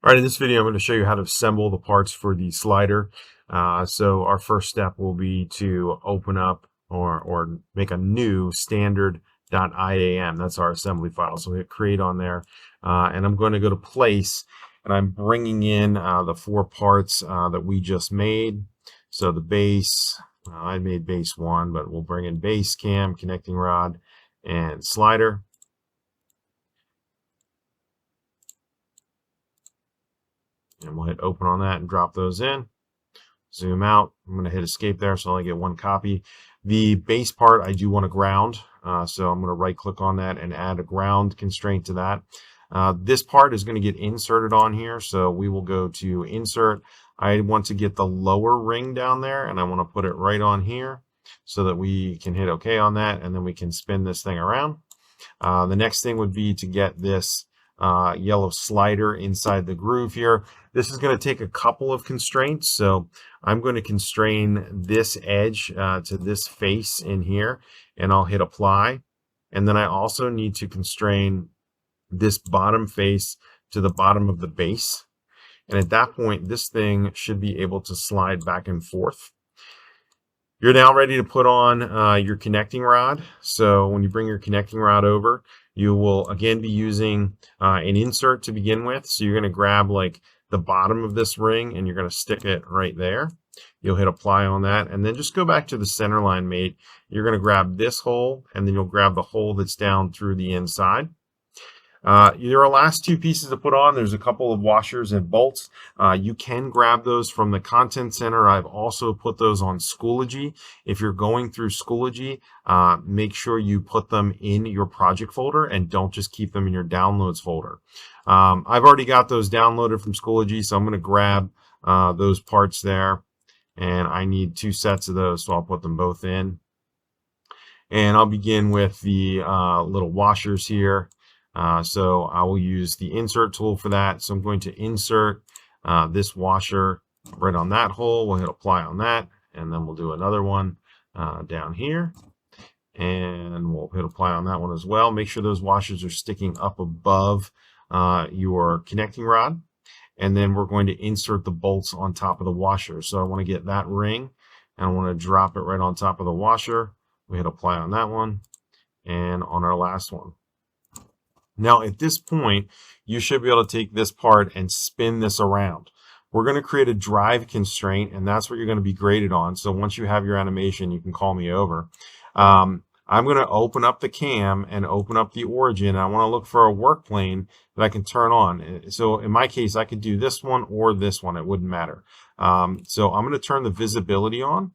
All right, in this video, I'm going to show you how to assemble the parts for the slider. So our first step will be to open up or make a new standard.iam. That's our assembly file. So hit create on there, and I'm going to go to place, and I'm bringing in the four parts that we just made. So the base, I made base 1, but we'll bring in base, cam, connecting rod, and slider. And we'll hit open on that and drop those in. Zoom out. I'm going to hit escape there, so I only get one copy. The base part I do want to ground, so I'm going to right click on that and add a ground constraint to that. This part is going to get inserted on here, so we will go to insert. I want to get the lower ring down there, and I want to put it right on here so that we can hit OK on that, and then we can spin this thing around. The next thing would be to get this yellow slider inside the groove here. This is going to take a couple of constraints. So I'm going to constrain this edge to this face in here, and I'll hit apply. And then I also need to constrain this bottom face to the bottom of the base. And at that point, this thing should be able to slide back and forth. You're now ready to put on your connecting rod. So when you bring your connecting rod over, you will again be using an insert to begin with. So you're going to grab like the bottom of this ring and you're going to stick it right there. You'll hit apply on that, and then just go back to the center line mate. You're going to grab this hole, and then you'll grab the hole that's down through the inside. There are last two pieces to put on. There's a couple of washers and bolts. You can grab those from the Content Center. I've also put those on Schoology. If you're going through Schoology, make sure you put them in your project folder and don't just keep them in your downloads folder. I've already got those downloaded from Schoology, so I'm going to grab those parts there. And I need 2 sets of those, so I'll put them both in. And I'll begin with the little washers here. So I will use the insert tool for that. So I'm going to insert this washer right on that hole. We'll hit apply on that, and then we'll do another one down here, and we'll hit apply on that one as well. Make sure those washers are sticking up above your connecting rod, and then we're going to insert the bolts on top of the washer. So I want to get that ring, and I want to drop it right on top of the washer. We hit apply on that one, and on our last one. Now, at this point, you should be able to take this part and spin this around. We're going to create a drive constraint, and that's what you're going to be graded on. So once you have your animation, you can call me over. I'm going to open up the cam and open up the origin. I want to look for a work plane that I can turn on. So in my case, I could do this one or this one. It wouldn't matter. So I'm going to turn the visibility on,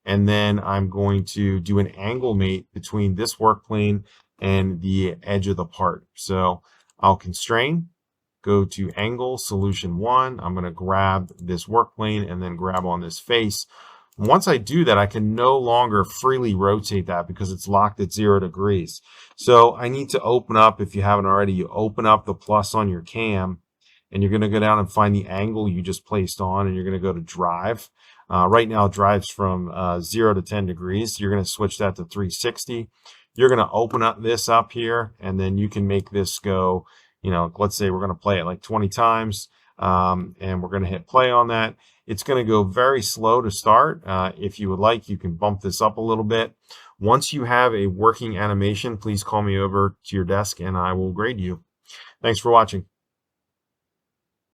and then I'm going to do an angle mate between this work plane and the edge of the part. So I'll constrain, go to angle, solution 1. I'm going to grab this work plane and then grab on this face. Once I do that, I can no longer freely rotate that because it's locked at 0 degrees. So I need to open up, if you haven't already, you open up the plus on your cam, and you're going to go down and find the angle you just placed on, and you're going to go to drive. Right now, it drives from 0 to 10 degrees. You're going to switch that to 360. You're going to open up this up here, and then you can make this go, let's say we're going to play it like 20 times, and we're going to hit play on that. It's going to go very slow to start. If you would like, you can bump this up a little bit. Once you have a working animation, please call me over to your desk, and I will grade you. Thanks for watching.